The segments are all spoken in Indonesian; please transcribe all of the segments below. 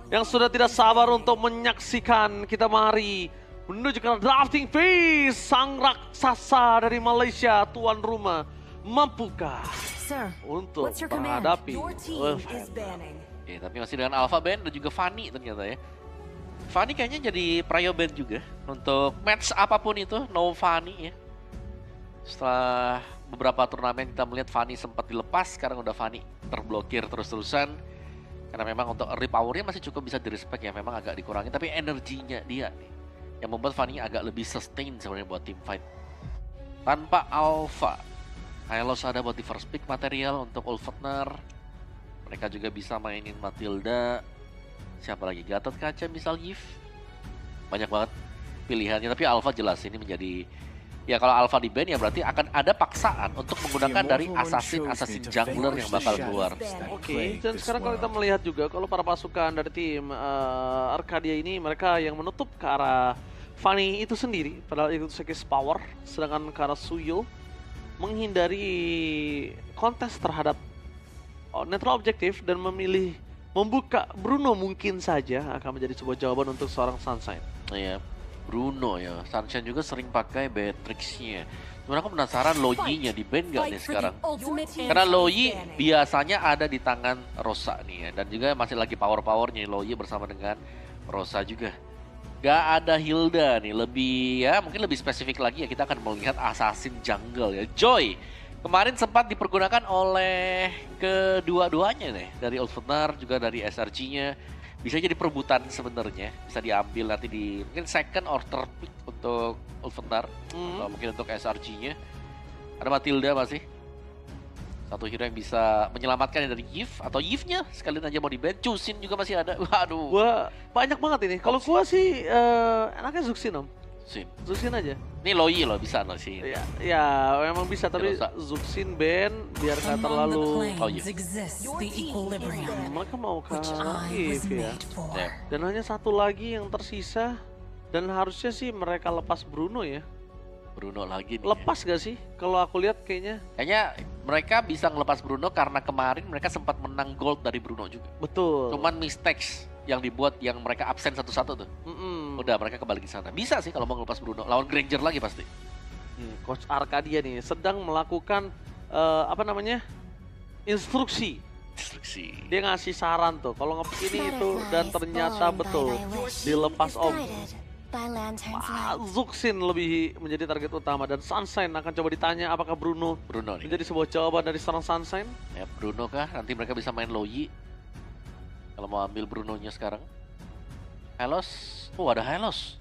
yang sudah tidak sabar untuk menyaksikan. Kita mari menuju ke drafting phase. Sang raksasa dari Malaysia, tuan rumah, mampukah Sir, untuk what's your command? menghadapi Your team is banning. Ya, tapi masih dengan Alpha Band dan juga Fanny ternyata ya. Fanny kayaknya jadi prio band juga untuk match apapun itu, no Fanny ya. Setelah beberapa turnamen kita melihat Fanny sempat dilepas, sekarang udah Fanny terblokir terus-terusan. Karena memang untuk early power-nya masih cukup bisa direspek ya, memang agak dikurangi. Tapi energinya dia nih, yang membuat Fanny agak lebih sustain sebenarnya buat team fight. Tanpa Alpha, Hylos ada buat di first pick material untuk Ulfatner. Mereka juga bisa mainin Matilda. Siapa lagi? Gatot Kaca misal Yves. Banyak banget pilihannya, tapi Alpha jelas ini menjadi... Ya kalau Alpha di ban ya berarti akan ada paksaan untuk menggunakan dari assassin jungler yang bakal keluar. Oke, dan sekarang kalau kita melihat juga kalau para pasukan dari tim Arcadia ini mereka yang menutup ke arah Fanny itu sendiri, padahal itu Sekis Power, sedangkan ke arah Suyo menghindari kontes terhadap netral objektif dan memilih membuka Bruno mungkin saja akan menjadi sebuah jawaban untuk seorang Sunshine. Iya, Bruno ya. Sunshine juga sering pakai Beatrix-nya. Cuman aku penasaran Loyi-nya di ban gak nih sekarang? Karena Loyi biasanya ada di tangan Rosa nih ya. Dan juga masih lagi power-powernya Loyi bersama dengan Rosa juga. Gak ada Hilda nih, lebih ya mungkin lebih spesifik lagi ya kita akan melihat assassin jungle ya. Joy kemarin sempat dipergunakan oleh kedua-duanya nih, dari Ulfatner juga dari SRG-nya. Bisa jadi perebutan sebenarnya, bisa diambil nanti di mungkin second or third pick untuk Ulfatner atau mungkin untuk SRG-nya. Ada Matilda masih. Satu hero yang bisa menyelamatkan dari Yves atau Yves-nya sekalian aja mau di ban. Chusin juga masih ada. Waduh. Gua banyak banget ini. Kalau gua sih enaknya Zuxin om. Zuxin aja. Ini Loyi loh bisa sih. Ya memang bisa tapi Zuxin ban biar nggak terlalu. Oh iya. Mereka mau ke Yves ya. Dan hanya satu lagi yang tersisa dan harusnya sih mereka lepas Bruno ya. Bruno lagi nih. Lepas gak sih? Kalau aku lihat kayaknya mereka bisa ngelepas Bruno karena kemarin mereka sempat menang gold dari Bruno juga. Betul. Cuman mistakes yang dibuat yang mereka absen satu-satu tuh. Udah mereka kembali ke sana. Bisa sih kalau mau ngelepas Bruno. Lawan Granger lagi pasti. Coach Arcadia nih sedang melakukan instruksi. Dia ngasih saran tuh. Kalau ngepick ini itu dan ternyata betul dilepas om. Zuxin lebih menjadi target utama dan Sunshine akan coba ditanya apakah Bruno nih menjadi sebuah jawaban dari seorang Sunshine. Ya Bruno kah? Nanti mereka bisa main Loyi. Kalau mau ambil Bruno-nya sekarang. Hylos. Oh ada Hylos.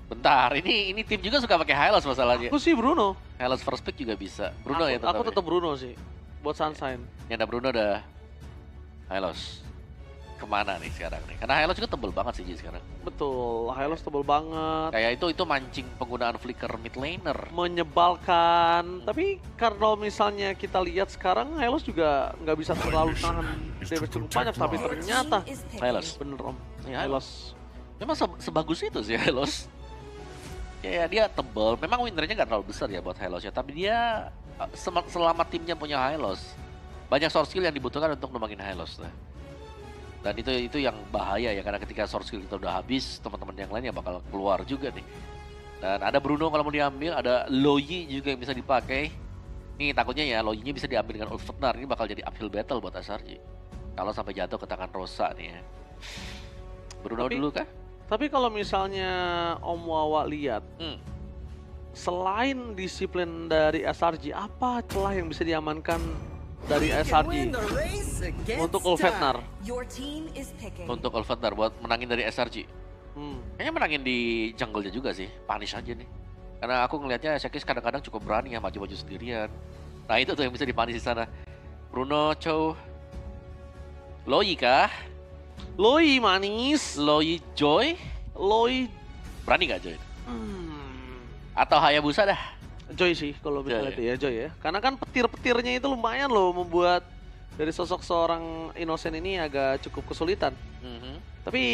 Bentar, ini tim juga suka pakai Hylos masalahnya. Aku sih Bruno. Hylos first pick juga bisa. Bruno ya tetap. Aku tetap Bruno sih. Buat Sunshine. Yang ada Bruno ada Hylos. Kemana nih sekarang nih? Karena Hylos juga tebel banget sih sekarang. Betul, Hylos tebel banget. Kayak itu mancing penggunaan flicker mid laner. Menyebalkan. Tapi kalau misalnya kita lihat sekarang Hylos juga nggak bisa terlalu tahan damage cukup banyak. Tapi ternyata Hylos bener om. Ya, Hylos. Memang sebagus itu sih Hylos. Ya dia tebel. Memang winernya nggak terlalu besar ya buat Hylos ya. Tapi dia selama timnya punya Hylos, banyak source skill yang dibutuhkan untuk numbangin Hylos lah. Dan itu yang bahaya ya, karena ketika source skill kita udah habis, teman-teman yang lainnya bakal keluar juga nih. Dan ada Bruno kalau mau diambil, ada Loyi juga yang bisa dipakai. Nih takutnya ya Loyi-nya bisa diambil dengan Ulfatner, ini bakal jadi uphill battle buat SRG. Kalau sampai jatuh ke tangan Rosa nih ya. Bruno dulu kah? Tapi kalau misalnya Om Wawa lihat, selain disiplin dari SRG, apa celah yang bisa diamankan dari SRG untuk Ulfatner? Untuk Ulfatner buat menangin dari SRG. Kayaknya menangin di jungle-nya juga sih, punish aja nih. Karena aku ngelihatnya Sekis kadang-kadang cukup berani ya maju-maju sendirian. Nah itu tuh yang bisa dipunish di sana. Bruno, Chow, Loyi kah? Loyi manis. Loyi Joy? Loyi berani gak Joy? Atau Hayabusa dah? Joy sih kalau misalnya itu ya Joy ya. Karena kan petir-petirnya itu lumayan loh membuat dari sosok seorang Innocent ini agak cukup kesulitan. Tapi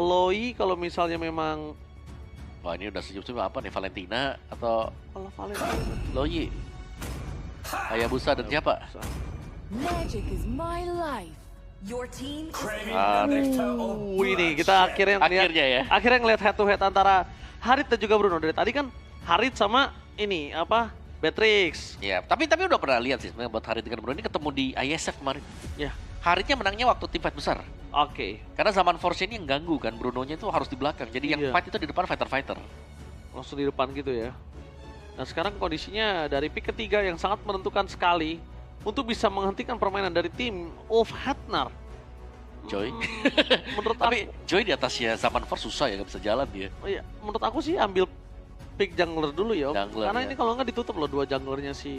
Loyi kalau misalnya memang... Wah ini udah senyum-senyum apa nih, Valentina atau... Kalau Valentina... Loyi, Hayabusa dan siapa? Magic is my life. Your team is Ini kita akhirnya ngeliat, Akhirnya ya. akhirnya ngeliat head to head antara Harit dan juga Bruno. Dari tadi kan Harit sama ini apa? Beatrix. Ya, tapi udah pernah lihat sih sebenarnya buat Harit dengan Bruno ini ketemu di ISF kemarin. Ya, Haritnya menangnya waktu tim fight besar. oke. Karena zaman Force ini yang ganggu kan, Brunonya itu harus di belakang. Jadi yang Iya. fight itu di depan fighter-fighter. Langsung di depan gitu ya. Nah sekarang kondisinya dari pick ketiga yang sangat menentukan sekali untuk bisa menghentikan permainan dari tim Ulf Hetnar. Joy. Menurut Tapi aku, Joy di atasnya zaman Force susah ya, gak bisa jalan dia. iya, menurut aku sih ambil pick jungler dulu ya, Om. Jungler, Karena ya. ini kalau nggak ditutup loh dua junglernya si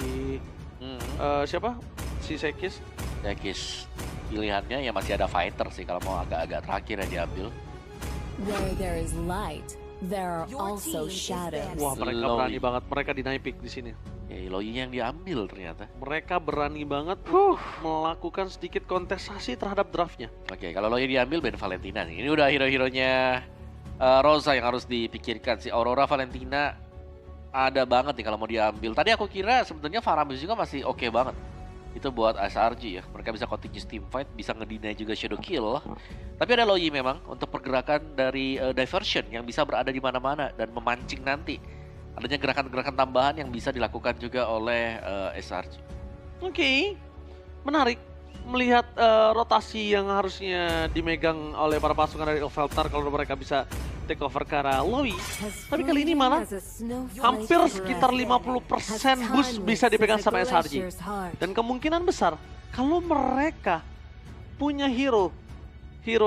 siapa? Si Sekis. Ya guys, pilihannya ya masih ada fighter sih kalau mau agak-agak terakhir yang diambil. Where there is light, there are Your also team is shadows. banned. Wah mereka Slow. berani banget, mereka dinaik pick di sini. Ya Eloy yang diambil ternyata. Mereka berani banget untuk melakukan sedikit kontestasi terhadap draftnya. Oke, kalau Eloy diambil Ben Valentina nih. Ini udah hero-heronya Rosa yang harus dipikirkan. Si Aurora Valentina ada banget nih kalau mau diambil. Tadi aku kira sebenarnya Faramis juga masih oke banget. Itu buat SRG ya. Mereka bisa continuous team fight, bisa ngedinai juga shadow kill. Tapi ada Loyi memang untuk pergerakan dari diversion yang bisa berada di mana-mana dan memancing nanti. Adanya gerakan-gerakan tambahan yang bisa dilakukan juga oleh SRG. Oke, menarik melihat rotasi yang harusnya dimegang oleh para pasukan dari Elfeltar kalau mereka bisa take over ke arah Loyi. Tapi kali ini malah hampir sekitar 50% boost bisa dipegang sama SRG. Dan kemungkinan besar kalau mereka punya hero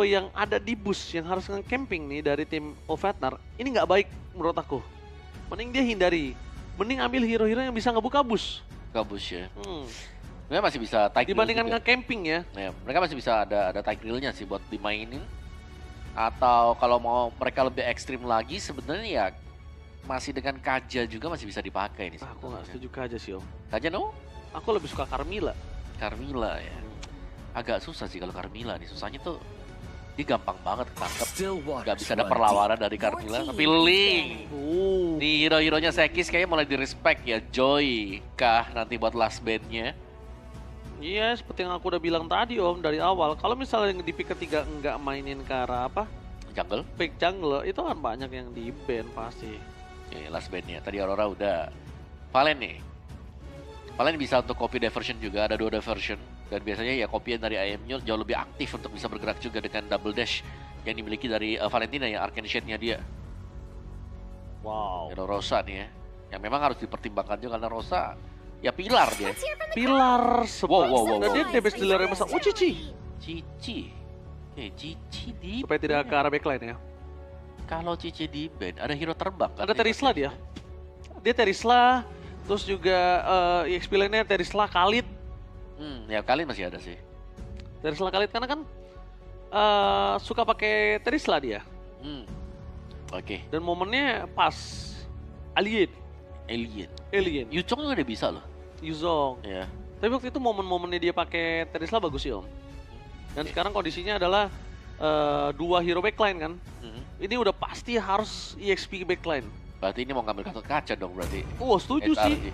yang ada di boost yang harus nge-camping nih dari tim Elfeltar, ini nggak baik menurut aku. Mending dia hindari, mending ambil hero-hero yang bisa ngebuka boost. Gabus ya. Mereka masih bisa tight Dibandingkan juga. nge-camping ya. Ya, mereka masih bisa ada tight grillnya sih buat dimainin. Atau kalau mau mereka lebih ekstrim lagi sebenarnya ya masih dengan Kaja juga masih bisa dipakai nih. Aku nggak setuju aja sih Om. Kaja no? Aku lebih suka Carmilla. Carmilla ya. Agak susah sih kalau Carmilla nih. Susahnya tuh dia gampang banget ketangkep. Gak bisa ada perlawanan dari Carmilla. Tapi Link. Nih hero-heronya Sekis kayaknya mulai di-respect ya. Joy kah nanti buat last bandnya. Iya, seperti yang aku udah bilang tadi Om dari awal. Kalau misalnya di pick ketiga nggak mainin ke arah apa, Jungle. pick jungle, itu kan banyak yang di ban pasti. Ya, last bandnya. Tadi Aurora udah. Valen nih. Valen bisa untuk copy diversion juga. Ada 2 diversion. Dan biasanya ya copy dari IM-nya jauh lebih aktif untuk bisa bergerak juga dengan double dash yang dimiliki dari Valentina ya, Arcane Shade-nya dia. Wow. Hero Rosa nih ya. Yang memang harus dipertimbangkan juga karena Rosa ya pilar dia. Pilar Wow. Dan dia DPS dealer yang besar. Oh Cici. Cici. Cici di Supaya tidak ke arah backline ya. Kalau Cici di band ada hero terbang kan? Ada Terisla dia. Dia Terisla, terus juga EXP lainnya Terisla Khalid. Ya kali masih ada sih. Terisla Khalid karena kan suka pakai Terisla dia. Oke. Dan momennya pas. Alien. Alien. Yuchong juga udah bisa loh. Yuzong. Ya. Tapi waktu itu momen-momennya dia pakai Terisla bagus sih Om. Dan sekarang kondisinya adalah 2 hero backline kan. Ini udah pasti harus EXP backline. Berarti ini mau ngambil Gatot Kaca dong berarti. Setuju SRG. sih.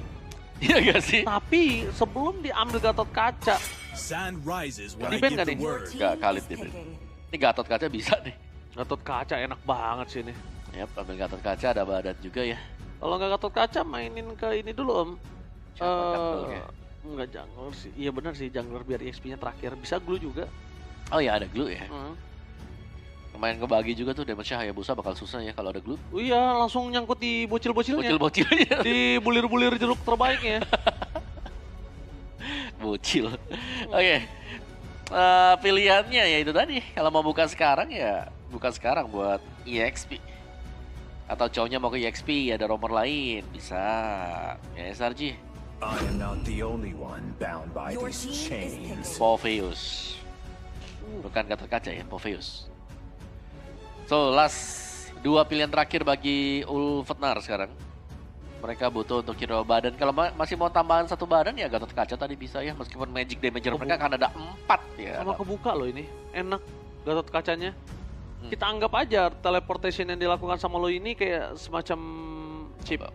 Iya gak sih? Tapi sebelum diambil Gatot Kaca, Sun rises when I Di-ban give nggak the nih? Your word. team Nggak, Khalid is dia. picking. Ini Gatot Kaca bisa nih. Gatot Kaca enak banget sih ini. Yap, ambil Gatot Kaca ada badan juga ya. Kalau nggak Gatot Kaca mainin ke ini dulu Om. Siapa jungle ya? Enggak jungler sih. Iya benar sih jungler biar EXP-nya terakhir. Bisa glue juga. Oh ya ada glue ya. Hmm. Lumayan kebagi juga tuh damage-nya Hayabusa bakal susah ya kalau ada glue. Oh iya langsung nyangkut di bocil-bocilnya. Bocil-bocilnya. Di bulir-bulir jeruk terbaiknya. Bocil. Oke. Pilihannya ya itu tadi. Kalau mau buka sekarang ya buka sekarang buat EXP. Atau cowoknya mau ke EXP ada romer lain bisa. Ya SRG. I am not the only one bound by Your these team is chains. picking. Popheus. Bukan Gatot Kaca ya, Popheus. So, last 2 pilihan terakhir bagi Ulfetnar sekarang. Mereka butuh untuk hero badan. Kalau masih mau tambahan 1 badan ya Gatot Kaca tadi bisa ya. Meskipun magic damager mereka kan ada 4 ya. Sama kebuka loh ini. Enak Gatot Kacanya. Kita anggap aja teleportation yang dilakukan sama lo ini kayak semacam chip.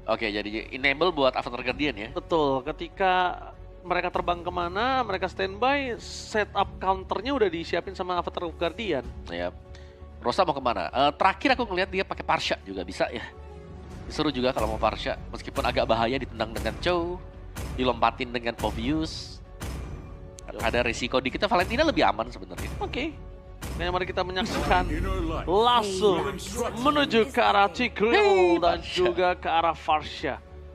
Oke, jadi enable buat Avatar Guardian ya. Betul, ketika mereka terbang kemana, mereka standby, setup counternya udah disiapin sama Avatar of Guardian. Ya. Rosa mau kemana? Terakhir aku ngeliat dia pakai Parsha juga bisa ya. Seru juga kalau mau Parsha, meskipun agak bahaya ditendang dengan Chow, dilompatin dengan Povius. Ada resiko dikit, Valentina lebih aman sebenarnya. Oke. Nah, mari kita menyaksikan Inner light. langsung menuju ke arah Tigreal dan Farsha. juga ke arah Farsha.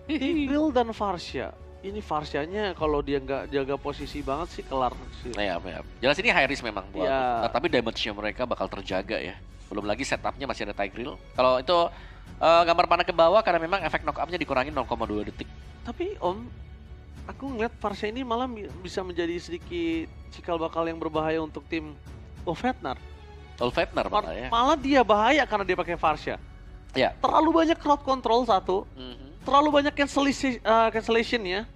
Tigreal dan Farsha. Ini Farshanya kalau dia nggak jaga posisi banget sih kelar sih. Ya. Jelas ini high risk memang buat. Ya. Nah, tapi damage-nya mereka bakal terjaga ya. Belum lagi setupnya masih ada Tigreal. Kalau itu gambar panah ke bawah karena memang efek knock up-nya dikurangin 0,2 detik. Tapi Om, aku ngeliat Farsha ini malah bisa menjadi sedikit cikal bakal yang berbahaya untuk tim Ulfhetnar. Ulfhetnar malah ya. Malah dia bahaya karena dia pakai Farsha. Ya. Terlalu banyak crowd control satu, Mhm. terlalu banyak cancellation ya.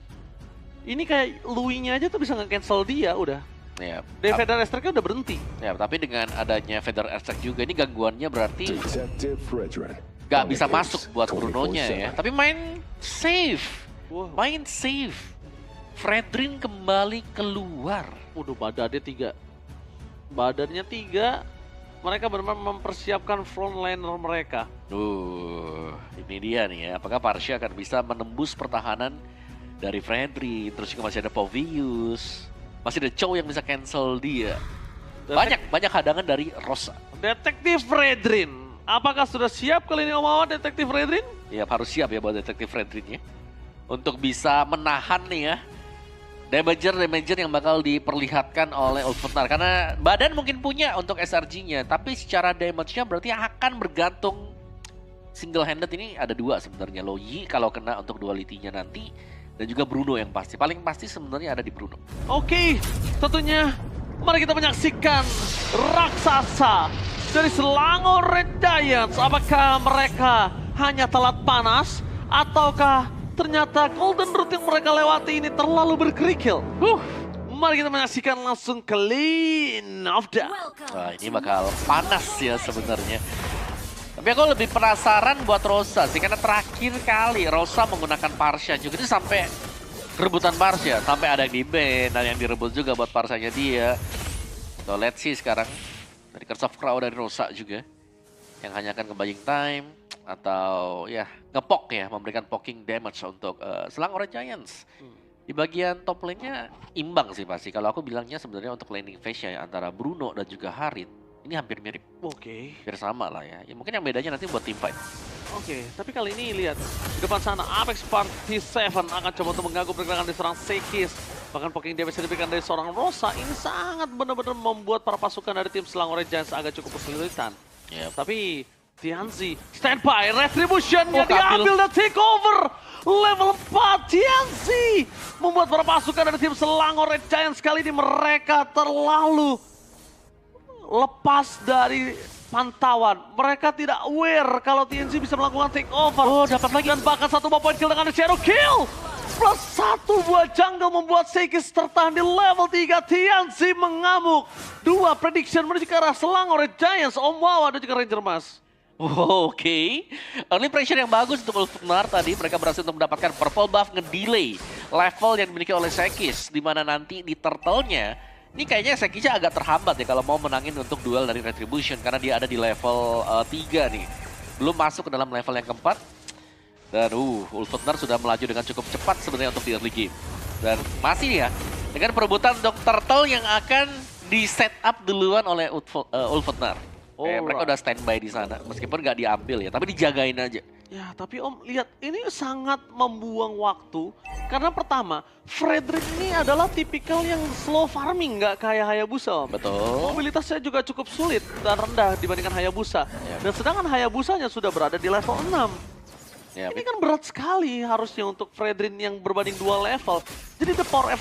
Ini kayak Louis-nya aja tuh bisa nge-cancel dia udah. Ya. Defender Asternya udah berhenti. Ya, tapi dengan adanya Feather Attack juga ini gangguannya berarti Detective Fredrin. nggak bisa masuk buat Bruno-nya ya. Tapi main safe. Wow. Main safe. Fredrin kembali keluar. Udah badannya 3. Badannya 3. Mereka benar-benar mempersiapkan frontliner mereka. Ini dia nih ya. Apakah Parsha akan bisa menembus pertahanan dari Fredrin? Terus juga masih ada Povius. Masih ada Chow yang bisa cancel dia. Banyak hadangan dari Rosa. Detektif Fredrin. Apakah sudah siap kali ini Om Awan, Detektif Fredrin? Ya harus siap ya buat Detektif Fredrin ya. Untuk bisa menahan nih ya. Damager yang bakal diperlihatkan oleh Ulfhetnar. Karena badan mungkin punya untuk SRG-nya. Tapi secara damage-nya berarti akan bergantung. Single handed ini ada 2 sebenarnya. Loyi kalau kena untuk duality-nya nanti. Dan juga Bruno yang pasti. Paling pasti sebenarnya ada di Bruno. Oke, tentunya mari kita menyaksikan raksasa dari Selangor Red Giants. Apakah mereka hanya telat panas ataukah ternyata Golden Route yang mereka lewati ini terlalu berkerikil? Mari kita menyaksikan langsung ke Lane of Death. Wah, ini bakal panas ya sebenarnya. Tapi aku lebih penasaran buat Rosa sih, karena terakhir kali Rosa menggunakan Parsha juga itu sampai rebutan Parsha, sampai ada yang di-ban dan yang direbut juga buat Parshanya dia. So let's see sekarang dari Curse of Crow dari Rosa juga yang hanya akan nge-buying time atau ya ngepok ya, memberikan poking damage untuk Selangor Giants. Di bagian top lane-nya imbang sih pasti. Kalau aku bilangnya sebenarnya untuk laning phase ya antara Bruno dan juga Harit ini hampir mirip. Oke. Hampir sama lah ya. Ya mungkin yang bedanya nanti buat team fight. Oke, tapi kali ini lihat di depan sana Apex Party 7 akan coba untuk mengganggu pergerakan diserang Sekis. Bahkan poking damage yang diberikan dari seorang Rosa ini sangat benar-benar membuat para pasukan dari tim Selangor Giants agak cukup kesulitan. Yep. Tapi Tianzi standby, Retribution-nya Kapil. diambil dan take over. Level 4 Tianzi membuat para pasukan dari tim Selangor Red Giants kali ini mereka terlalu lepas dari pantauan. Mereka tidak aware kalau TNC bisa melakukan take over. Oh, dapat lagi. Dan bahkan 1 buah point kill dengan Shadow Kill. Plus 1 buah jungle membuat Sekis tertahan di level 3. TNC mengamuk. 2 prediction menuju ke arah Selangor Red Giants. Om Wawa dan juga Ranger Mas. Oke. Early pressure yang bagus untuk Ulfhetnar tadi. Mereka berhasil untuk mendapatkan purple buff ngedelay level yang dimiliki oleh Sekis. Dimana nanti di turtle-nya ini kayaknya Sekisnya agak terhambat ya kalau mau menangin untuk duel dari Retribution. Karena dia ada di level 3 nih. Belum masuk ke dalam level yang keempat. Dan Ulfhetnar sudah melaju dengan cukup cepat sebenarnya untuk di early game. Dan masih ya, dengan perebutan untuk turtle yang akan di set up duluan oleh Ulfhetnar. Mereka udah standby di sana, meskipun nggak diambil ya, tapi dijagain aja. Ya, tapi Om, lihat ini sangat membuang waktu. Karena pertama, Fredrin ini adalah tipikal yang slow farming, nggak kayak Hayabusa, Om. Betul. Mobilitasnya juga cukup sulit dan rendah dibandingkan Hayabusa. Dan sedangkan Hayabusanya sudah berada di level 6. Ya, Ini kan berat sekali harusnya untuk Fredrin yang berbanding 2 level. Jadi the power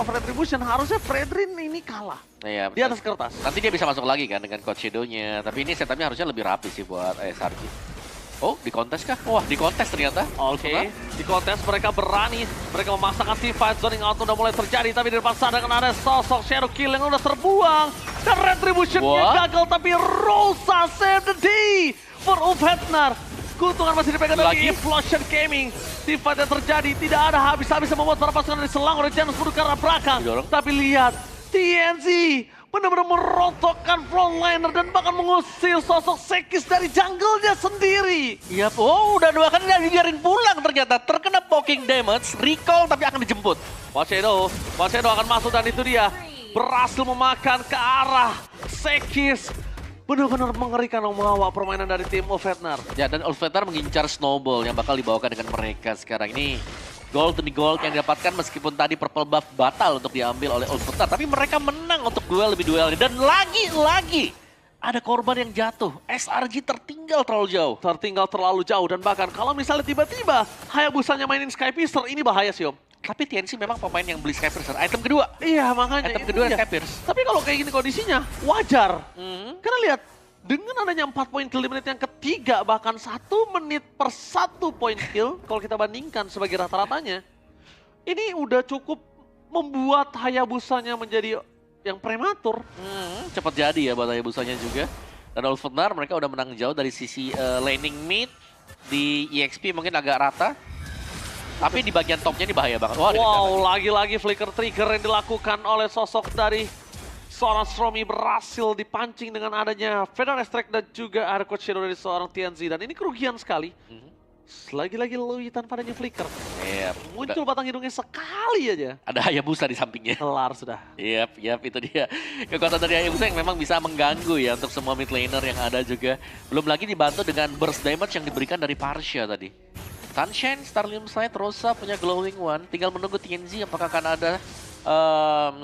of retribution harusnya Fredrin ini kalah ya, di atas kertas. nanti dia bisa masuk lagi kan dengan Coach Shadow-nya. Tapi ini setupnya harusnya lebih rapi sih buat SRG. Oh, di kontes kah? Wah, di kontes ternyata. Oke, di kontes mereka berani. Mereka memasangkan team fight, zoning out udah mulai terjadi. Tapi di depan sana kan ada sosok Shadow Kill yang udah terbuang. Dan Retribution-nya gagal, tapi Rosa save the day for Ulfhetnar. Keuntungan masih dipegang Lagi. dari Explosion Gaming. Teamfight yang terjadi tidak ada habis-habis yang membuat para pasukan dari Selangor Giants mundur ke arah belakang. Didorong. Tapi lihat, TNZ benar-benar merontokkan frontliner dan bahkan mengusir sosok Sekis dari jungle-nya sendiri. Iya, oh udah 2 kali dan dibiarin pulang ternyata. Terkena poking damage, recall tapi akan dijemput. Washedo akan masuk dan itu dia berhasil memakan ke arah Sekis. Benar-benar mengerikan membawa permainan dari tim Ulfhetnar. Ya, dan Ulfhetnar mengincar Snowball yang bakal dibawakan dengan mereka sekarang ini. Gold demi gold yang didapatkan meskipun tadi purple buff batal untuk diambil oleh Ulfhetnar. Tapi mereka menang untuk duel lebih duelnya. Dan lagi-lagi ada korban yang jatuh. SRG tertinggal terlalu jauh. Tertinggal terlalu jauh dan bahkan kalau misalnya tiba-tiba Hayabusanya mainin Skypister, ini bahaya sih Om. Tapi TNC memang pemain yang beli Skypiercer. Item kedua. Iya makanya. Item itu kedua dia. Skypiercer. Tapi kalau kayak gini kondisinya wajar. Karena lihat, dengan adanya 4 poin kill di menit yang ketiga, bahkan 1 menit per 1 poin kill, kalau kita bandingkan sebagai rata-ratanya, ini udah cukup membuat Hayabusanya menjadi yang prematur. Cepat jadi ya buat Hayabusanya juga. Dan Ulfhetnar mereka udah menang jauh dari sisi laning mid. Di EXP mungkin agak rata. Tapi di bagian topnya ini bahaya banget. Wah, Wow, lagi-lagi flicker trigger yang dilakukan oleh sosok dari seorang Stromy berhasil dipancing dengan adanya Feather Strike dan juga ada Coach Shadow dari seorang TNZ. Dan ini kerugian sekali. Lagi-lagi Lui tanpa adanya flicker. Iya, Muncul batang hidungnya sekali aja. ada Hayabusa di sampingnya. Kelar sudah. Yap, itu dia. Kekuatan dari Hayabusa yang memang bisa mengganggu ya untuk semua mid laner yang ada juga. Belum lagi dibantu dengan burst damage yang diberikan dari Parsha tadi. Sunshine, Starlium Slide, Rosa punya Glowing One. Tinggal menunggu TNZ apakah akan ada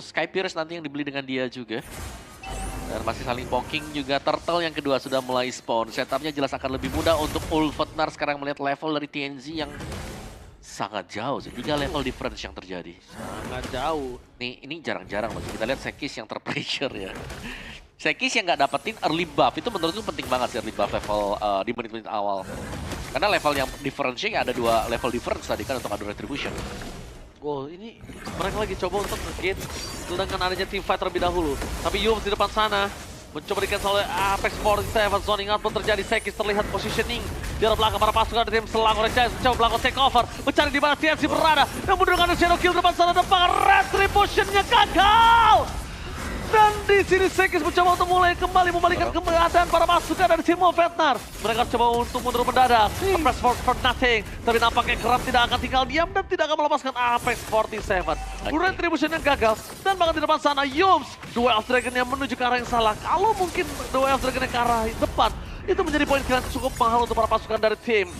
Skypierce nanti yang dibeli dengan dia juga. Dan masih saling poking juga. Turtle yang kedua sudah mulai spawn. Setupnya jelas akan lebih mudah untuk Ulfhetnar sekarang melihat level dari TNZ yang sangat jauh sih. 3 level difference yang terjadi. Sangat jauh. Nih, ini jarang-jarang loh. Kita lihat Sekis yang terpressure ya. Sekis yang nggak dapetin early buff, itu menurutku penting banget sih early buff level di menit-menit awal. Karena level yang difference-nya ada 2 level difference tadi kan untuk adu retribution. Wow, ini mereka lagi coba untuk nge-gate dengan adanya teamfight terlebih dahulu. Tapi Yums di depan sana mencoba di-cancel oleh Apex 47. Zoning out pun terjadi. Sekis terlihat positioning di arah belakang para pasukan dari tim Selangor Giants mencoba melakukan takeover, mencari di mana TNC berada. Namun dengan Shadow Kill depan sana depan retribution-nya gagal. Dan di sini Sekis mencoba untuk mulai kembali membalikkan keadaan para pasukan dari tim Ulfhetnar. Mereka coba untuk mundur mendadak. Press for nothing. Tapi nampaknya Kerap tidak akan tinggal diam dan tidak akan melepaskan Apex 47. Retribution yang gagal. Dan bahkan di depan sana Yums. Duel of Dragon yang menuju ke arah yang salah. Kalau mungkin Duel of Dragon yang ke arah depan, itu menjadi poin kill yang cukup mahal untuk para pasukan dari tim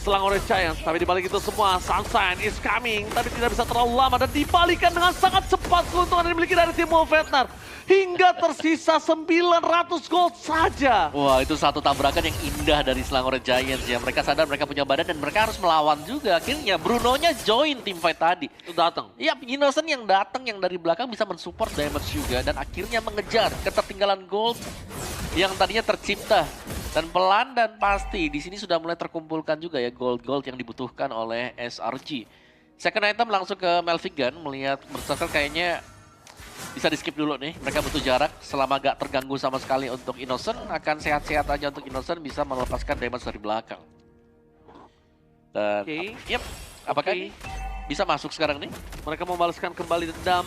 Selangor Giants. Tapi dibalik itu semua, Sunshine is coming. Tapi tidak bisa terlalu lama dan dibalikan dengan sangat cepat keuntungan yang dimiliki dari tim Ulfhetnar. Hingga tersisa 900 gold saja. Wah, itu satu tabrakan yang indah dari Selangor Giants ya. Mereka sadar mereka punya badan dan mereka harus melawan juga. Akhirnya Bruno-nya join team fight tadi. Itu datang. Iya, Innocent yang datang yang dari belakang bisa mensupport damage juga dan akhirnya mengejar ketertinggalan gold yang tadinya tercipta. Dan pelan dan pasti di sini sudah mulai terkumpulkan juga ya gold-gold yang dibutuhkan oleh SRG. Second item langsung ke Melvigan melihat Berserker kayaknya bisa di skip dulu nih. Mereka butuh jarak selama gak terganggu sama sekali untuk Innocent. Akan sehat-sehat aja untuk Innocent bisa melepaskan damage dari belakang. Dan yep, apakah ini bisa masuk sekarang nih? Mereka membalaskan kembali dendam.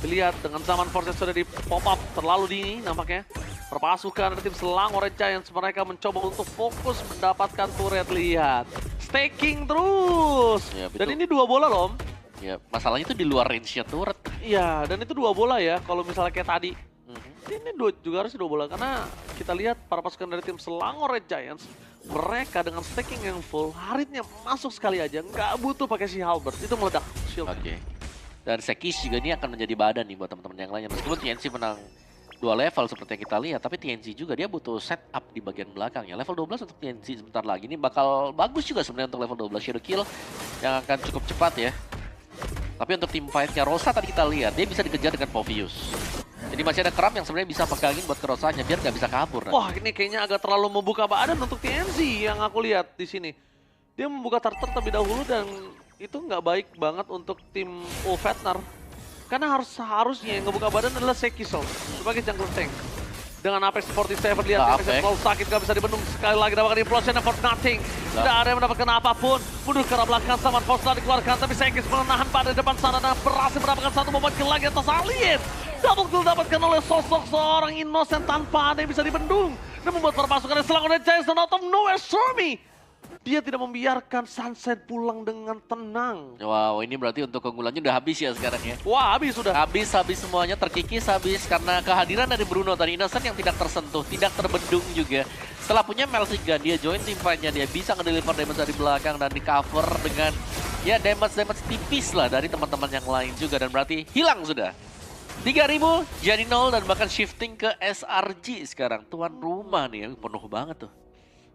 Lihat dengan zaman Force sudah di pop up terlalu dini nampaknya. Perpasukan dari tim Selangor Giants mereka mencoba untuk fokus mendapatkan turret. Lihat, staking terus. Ya, dan ini 2 bola loh. Ya, masalahnya itu di luar range-nya turret. Iya, dan itu 2 bola ya kalau misalnya kayak tadi. Ini juga harus 2 bola karena kita lihat para pasukan dari tim Selangor Giants mereka dengan staking yang full, Haritnya masuk sekali aja, nggak butuh pakai si Halberd, itu meledak shield. Oke. Dan Sekis juga ini akan menjadi badan nih buat teman-teman yang lainnya. Meskipun TNC menang 2 level seperti yang kita lihat, tapi TNC juga dia butuh setup di bagian belakangnya. Level 12 untuk TNC sebentar lagi ini bakal bagus juga sebenarnya untuk level 12 Shadow Kill yang akan cukup cepat ya. Tapi untuk tim fight-nya Rosa tadi kita lihat dia bisa dikejar dengan Povius. Jadi masih ada Kerap yang sebenarnya bisa pegangin buat ke Rosanya biar nggak bisa kabur. Wah, ini kayaknya agak terlalu membuka badan untuk TNC yang aku lihat di sini. Dia membuka turret terlebih dahulu dan itu nggak baik banget untuk tim Ulfhetnar. Karena harusnya yang ngebuka badan adalah Sekisol sebagai jungle tank. dengan Apex 47 lihat Nah, Apex Apex. terlalu sakit, gak bisa dibendung. Sekali lagi dapatkan implosion for nothing. Tidak ada yang mendapatkan apapun. Mundur ke arah belakang, Saman Force telah dikeluarkan, tapi Sekis menahan pada depan sana dan berhasil mendapatkan satu momen kill lagi atas Alien. Double kill dapatkan oleh sosok seorang Innocent tanpa ada yang bisa dibendung. Dan membuat para pasukan yang selang oleh Giants dan out of nowhere Stormy. Dia tidak membiarkan Sunset pulang dengan tenang. Wow, ini berarti untuk keunggulannya udah habis ya sekarang ya. Wah, habis sudah. Habis semuanya terkikis habis karena kehadiran dari Bruno tadi. Innocent yang tidak tersentuh, tidak terbendung juga. Setelah punya Melting Gun, dia join team fight-nya, dia bisa ngedeliver damage dari belakang dan di cover dengan ya damage tipis lah dari teman-teman yang lain juga dan berarti hilang sudah. 3.000 jadi 0 dan bahkan shifting ke SRG sekarang. Tuan rumah nih yang penuh banget tuh.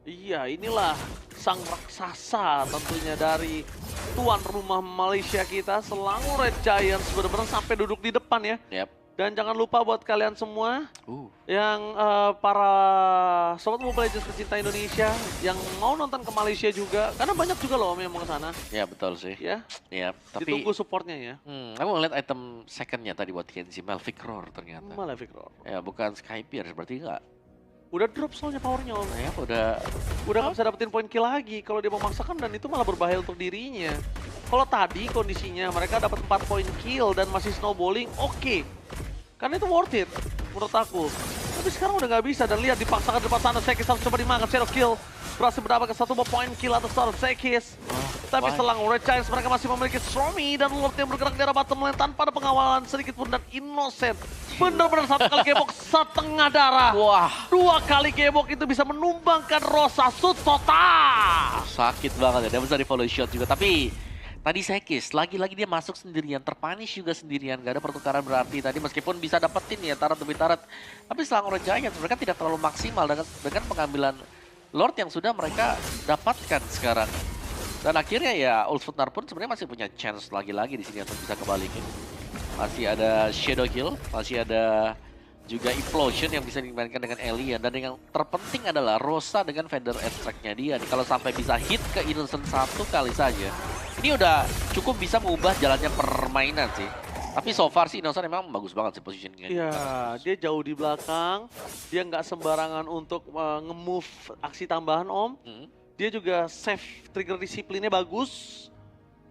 Iya, inilah sang raksasa tentunya dari tuan rumah Malaysia kita, Selangor Red Giants benar-benar sampai duduk di depan ya. Yap. Dan jangan lupa buat kalian semua yang para sobat Mobile Legends pecinta Indonesia yang mau nonton ke Malaysia juga, karena banyak juga loh om yang mau ke sana. Ya betul sih. Ya, Ya, tapi ditunggu supportnya ya. aku ngeliat item secondnya tadi buat TNC, Melvic Roar ternyata. Malavik Roar. Ya bukan Skypier, berarti enggak. Udah drop soalnya powernya om. Ya udah. Udah nggak bisa dapetin poin kill lagi kalau dia memaksakan dan itu malah berbahaya untuk dirinya. Kalau tadi kondisinya mereka dapat 4 poin kill dan masih snowballing, oke. Karena itu worth it menurut aku. Tapi sekarang udah nggak bisa dan lihat dipaksakan depan sana Sekis harus coba dimakan shadow kill. Berhasil mendapatkan 1 poin kill atas seorang Sekis. Tapi why? selang Red Giants mereka masih memiliki Stormy dan Lord yang bergerak di arah bottom lane tanpa ada pengawalan sedikit pun dan Innocent. Benar-benar 1 kali gebok setengah darah. Wah, 2 kali gebok itu bisa menumbangkan Rosa Sutota. sakit banget ya. Dia bisa di follow shot juga. Tapi tadi Sekis, lagi-lagi dia masuk sendirian. Terpunish juga sendirian. Gak ada pertukaran berarti tadi meskipun bisa dapetin ya tarat demi tarat. Tapi Selangor Giants mereka tidak terlalu maksimal dengan pengambilan Lord yang sudah mereka dapatkan sekarang. Dan akhirnya ya Ulfsutnar pun sebenarnya masih punya chance lagi-lagi di sini untuk bisa kebalikin. Masih ada Shadow Kill, masih ada juga Implosion yang bisa dimainkan dengan Alien. Dan yang terpenting adalah Rosa dengan Feather Extract-nya dia. Nih, kalau sampai bisa hit ke Innocent 1 kali saja, ini udah cukup bisa mengubah jalannya permainan sih. Tapi so far sih Innocent memang bagus banget sih positioningnya. Iya, dia jauh di belakang. Dia nggak sembarangan untuk nge-move aksi tambahan om. Dia juga save trigger disiplinnya bagus.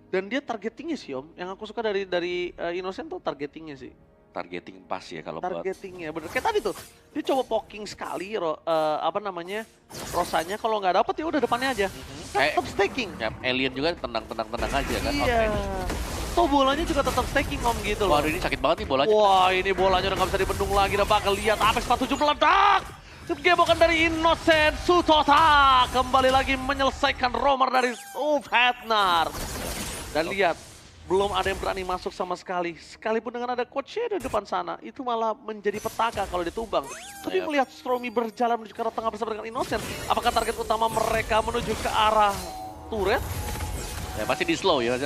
Dan dia targetingnya sih om. Yang aku suka dari Innocent tuh targetingnya sih. Targeting pas ya kalau buat Targetingnya bener. Kayak tadi tuh, dia coba poking sekali Rosanya. Kalau nggak dapet ya udah depannya aja. Tetap staking. ya, Alien juga tenang aja kan. Iya. Tuh bolanya juga tetap staking om gitu loh. Waduh ini sakit banget nih bolanya. Wah ini bolanya udah nggak bisa dibendung lagi. Dan bakal lihat Apex 47 meledak. Gebokan dari Innocent Sutota. Kembali lagi menyelesaikan romer dari Ulfsutnar. Dan lihat, belum ada yang berani masuk sama sekali. Sekalipun dengan ada Coach Shadow di depan sana, itu malah menjadi petaka kalau ditumbang. Tapi Yap. melihat Stormy berjalan menuju ke arah tengah bersama dengan Innocent, apakah target utama mereka menuju ke arah turret? Ya masih di slow ya.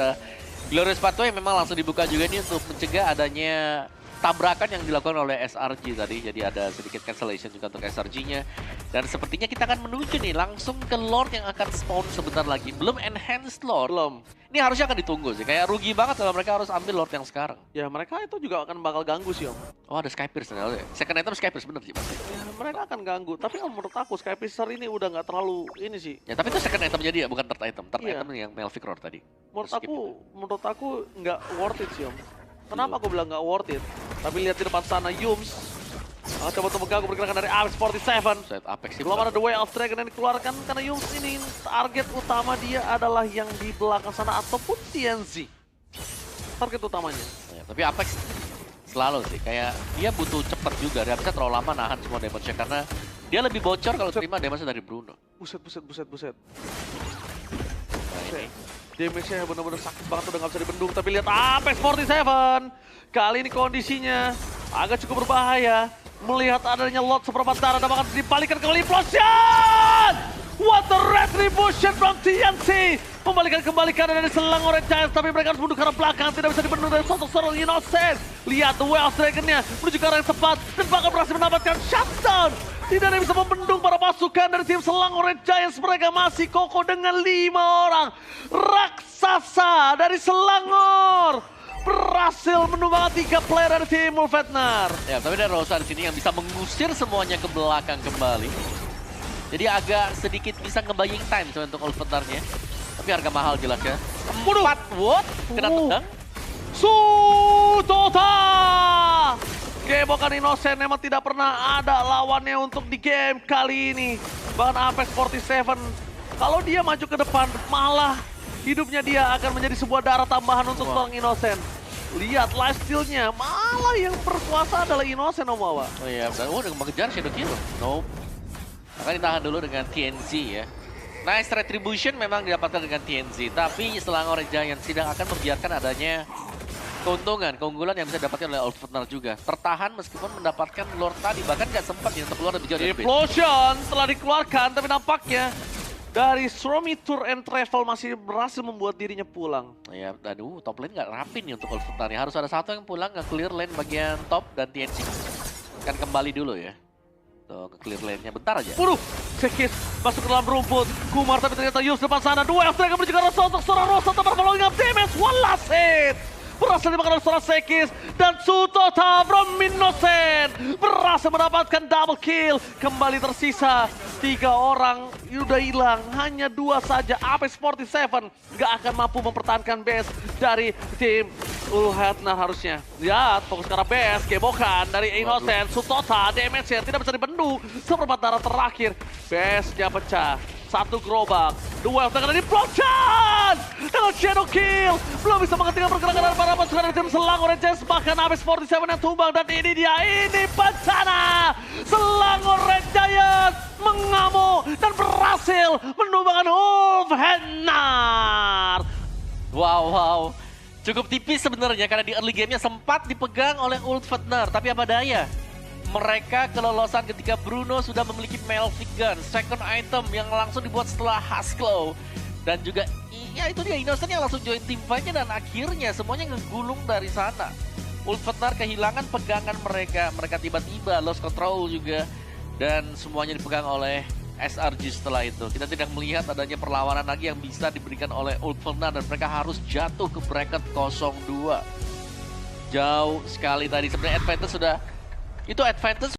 Glorious Pathway memang langsung dibuka juga ini untuk mencegah adanya tabrakan yang dilakukan oleh SRG tadi. Jadi ada sedikit cancellation juga untuk SRG-nya. Dan sepertinya kita akan menuju nih langsung ke Lord yang akan spawn sebentar lagi. Belum enhanced Lord. Belum. Ini harusnya akan ditunggu sih. Kayak rugi banget kalau mereka harus ambil Lord yang sekarang. Ya mereka itu juga akan bakal ganggu sih om. Oh ada Skypierce ternyata ya. Second item Skypierce bener sih pasti. Ya, mereka akan ganggu. Tapi menurut aku Skypiercer ini udah nggak terlalu ini sih. Ya tapi itu second item jadi ya, bukan third item. Third Iya. item yang Melvic Roar tadi. Menurut aku nggak worth it sih om. Kenapa aku bilang nggak worth it? Tapi lihat di depan sana Yums. Coba mengganggu pergerakan dari Apex 47. Set Apex sih. Belum ada The Way of Dragon yang dikeluarkan karena Yums ini target utama dia adalah yang di belakang sana ataupun TNZ. Target utamanya. Ya, tapi Apex selalu sih kayak dia butuh cepet juga. Dia bisa terlalu lama nahan semua damage-nya karena dia lebih bocor kalau terima damage dari Bruno. Buset. Nah ini. Damage-nya benar-benar sakit banget, udah nggak bisa dibendung. Tapi lihat Apex 47. Kali ini kondisinya agak cukup berbahaya. Melihat adanya lot seperempat darah dan bahkan dibalikan kembali Implosion! What a retribution from TNC! Membalikan kembali kanan dari Selangor Red Giants, tapi mereka harus mundur ke arah belakang. Tidak bisa dibendung dari sosok seorang Innocent. Lihat The Way of Dragon-nya menuju ke arah yang tepat dan bahkan berhasil mendapatkan shutdown. Tidak ada yang bisa membendung para pasukan dari tim Selangor Red Giants. Mereka masih kokoh dengan 5 orang raksasa dari Selangor. berhasil menumbangkan 3 player dari tim Ulfhetnar. Ya, tapi ada Rosa di sini yang bisa mengusir semuanya ke belakang kembali. Jadi agak sedikit bisa nge-buying time untuk Ulfhetnar-nya. Tapi harga mahal jelas ya. 4 watt kena tendang. Sutota! Gebokan Innocent memang tidak pernah ada lawannya untuk di game kali ini. Bahkan Apex 47, kalau dia maju ke depan, malah hidupnya dia akan menjadi sebuah darah tambahan untuk seorang Innocent. Lihat lifesteal-nya, malah yang berkuasa adalah Innocent, Om Wawa. Oh iya, udah mengejar Shadow Kill. Nope. Akan ditahan dulu dengan TNZ ya. Nice retribution memang didapatkan dengan TNZ, tapi Selangor Giants tidak akan membiarkan adanya keunggulan yang bisa didapatkan oleh Ulfhetnar juga. Tertahan meskipun mendapatkan lore tadi, bahkan gak sempat ya untuk keluar lebih jauh dari base. Implosion telah dikeluarkan, tapi nampaknya dari Stromy Tour and Travel masih berhasil membuat dirinya pulang. Ya, aduh, top lane gak rapin nih untuk Ulfhetnar. Harus ada satu yang pulang, nge-clear lane bagian top dan TNC akan kembali dulu ya. Tuh, nge-clear lane-nya bentar aja. Waduh, Sekis masuk ke dalam rumput. Kumar tapi ternyata Yus depan sana. 2 F3 menuju ke Rosa untuk seorang Rosa. Teman following up damage. One last hit. Berhasil dimakan oleh seorang Sekis. Dan Sutota from Innocent berhasil mendapatkan double kill. Kembali tersisa 3 orang. Udah hilang. Hanya 2 saja. Apex 47 gak akan mampu mempertahankan base dari tim Ulfhetnar harusnya. Lihat, fokus ke arah base. Gebokan dari Innocent. Sutota damage-nya tidak bisa dibendung. Seperempat darah terakhir. Base-nya pecah. 1 gerobak. 2 F3 dari Blochan! Dengan Shadow Kill. Belum bisa menghentikan pergerakan dari para pasukan dari tim Selangor Giants. Bahkan Apex 47 yang tumbang. Dan ini dia, ini bencana. Selangor Giants mengamuk dan berhasil menumbangkan Ulfhetnar. Wow. Cukup tipis sebenarnya karena di early game-nya sempat dipegang oleh Ulfhetnar. Tapi apa daya? Mereka kelolosan ketika Bruno sudah memiliki Melvic Gun, second item yang langsung dibuat setelah Husklow. Dan juga, ya itu dia Innocent yang langsung join team fight-nya dan akhirnya semuanya ngegulung dari sana. Ulfhetnar kehilangan pegangan mereka, tiba-tiba lost control juga. Dan semuanya dipegang oleh SRG setelah itu. Kita tidak melihat adanya perlawanan lagi yang bisa diberikan oleh Ulfhetnar dan mereka harus jatuh ke bracket 02. Jauh sekali tadi, sebenarnya advantage